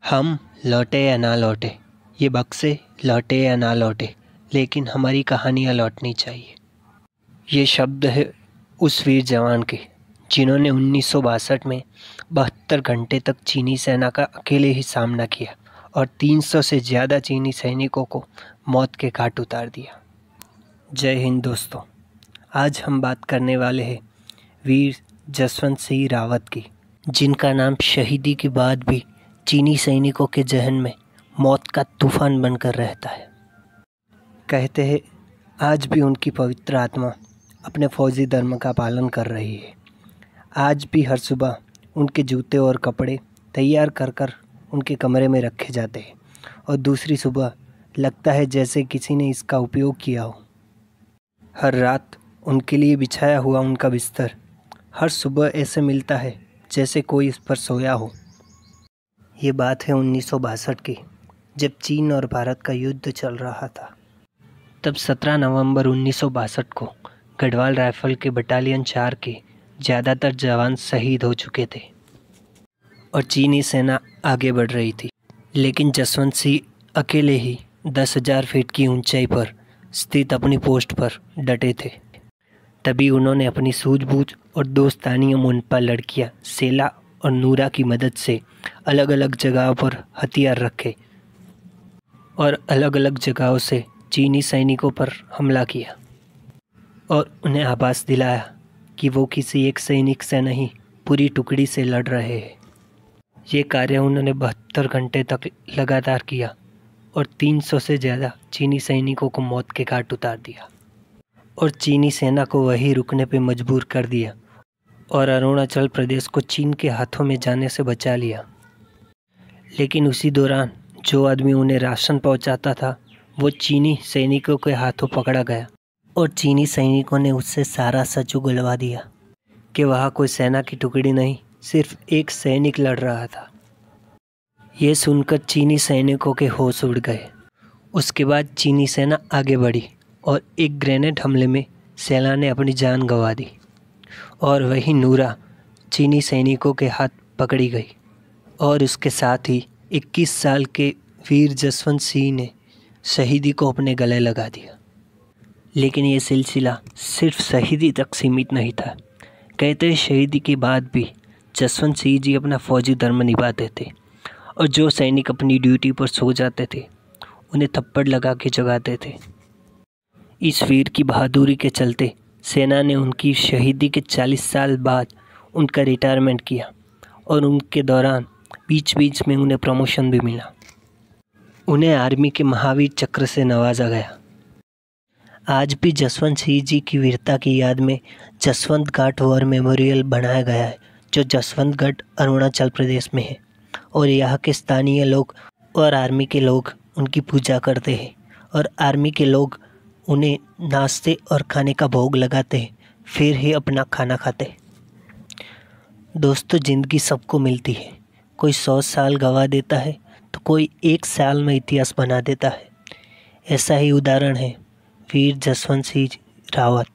हम लौटे या ना लौटे, ये बक्से लौटे या ना लौटे, लेकिन हमारी कहानियाँ लौटनी चाहिए। ये शब्द है उस वीर जवान के जिन्होंने 1962 में 72 घंटे तक चीनी सेना का अकेले ही सामना किया और 300 से ज़्यादा चीनी सैनिकों को मौत के घाट उतार दिया। जय हिंद दोस्तों, आज हम बात करने वाले हैं वीर जसवंत सिंह रावत की, जिनका नाम शहीदी के बाद भी चीनी सैनिकों के जहन में मौत का तूफान बनकर रहता है। कहते हैं आज भी उनकी पवित्र आत्मा अपने फौजी धर्म का पालन कर रही है। आज भी हर सुबह उनके जूते और कपड़े तैयार कर कर उनके कमरे में रखे जाते हैं और दूसरी सुबह लगता है जैसे किसी ने इसका उपयोग किया हो। हर रात उनके लिए बिछाया हुआ उनका बिस्तर हर सुबह ऐसे मिलता है जैसे कोई इस पर सोया हो। ये बात है 1962 की, जब चीन और भारत का युद्ध चल रहा था। तब 17 नवंबर 1962 को गढ़वाल राइफल के बटालियन 4 के ज़्यादातर जवान शहीद हो चुके थे और चीनी सेना आगे बढ़ रही थी, लेकिन जसवंत सिंह अकेले ही 10,000 फीट की ऊंचाई पर स्थित अपनी पोस्ट पर डटे थे। तभी उन्होंने अपनी सूझबूझ और दोस्तानी मुनपा लड़कियां सेला और नूरा की मदद से अलग अलग जगहों पर हथियार रखे और अलग अलग जगहों से चीनी सैनिकों पर हमला किया और उन्हें आभास दिलाया कि वो किसी एक सैनिक से नहीं, पूरी टुकड़ी से लड़ रहे हैं। ये कार्य उन्होंने 72 घंटे तक लगातार किया और 300 से ज़्यादा चीनी सैनिकों को मौत के घाट उतार दिया और चीनी सेना को वहीं रुकने पर मजबूर कर दिया और अरुणाचल प्रदेश को चीन के हाथों में जाने से बचा लिया। लेकिन उसी दौरान जो आदमी उन्हें राशन पहुंचाता था वो चीनी सैनिकों के हाथों पकड़ा गया और चीनी सैनिकों ने उससे सारा सच उगलवा दिया कि वहाँ कोई सेना की टुकड़ी नहीं, सिर्फ एक सैनिक लड़ रहा था। ये सुनकर चीनी सैनिकों के होश उड़ गए। उसके बाद चीनी सेना आगे बढ़ी और एक ग्रेनेड हमले में सेना ने अपनी जान गंवा दी और वही नूरा चीनी सैनिकों के हाथ पकड़ी गई और उसके साथ ही 21 साल के वीर जसवंत सिंह ने शहीदी को अपने गले लगा दिया। लेकिन ये सिलसिला सिर्फ शहीदी तक सीमित नहीं था। कहते हैं शहीदी के बाद भी जसवंत सिंह जी अपना फौजी धर्म निभाते थे और जो सैनिक अपनी ड्यूटी पर सो जाते थे उन्हें थप्पड़ लगा के जगाते थे। इस वीर की बहादुरी के चलते सेना ने उनकी शहीदी के 40 साल बाद उनका रिटायरमेंट किया और उनके दौरान बीच बीच में उन्हें प्रमोशन भी मिला। उन्हें आर्मी के महावीर चक्र से नवाजा गया। आज भी जसवंत सिंह जी की वीरता की याद में जसवंत घाट वॉर मेमोरियल बनाया गया है, जो जसवंत घाट अरुणाचल प्रदेश में है और यहाँ के स्थानीय लोग और आर्मी के लोग उनकी पूजा करते हैं और आर्मी के लोग उन्हें नाश्ते और खाने का भोग लगाते हैं, फिर ही अपना खाना खाते हैं। दोस्तों, ज़िंदगी सबको मिलती है। कोई 100 साल गंवा देता है तो कोई 1 साल में इतिहास बना देता है। ऐसा ही उदाहरण है वीर जसवंत सिंह रावत।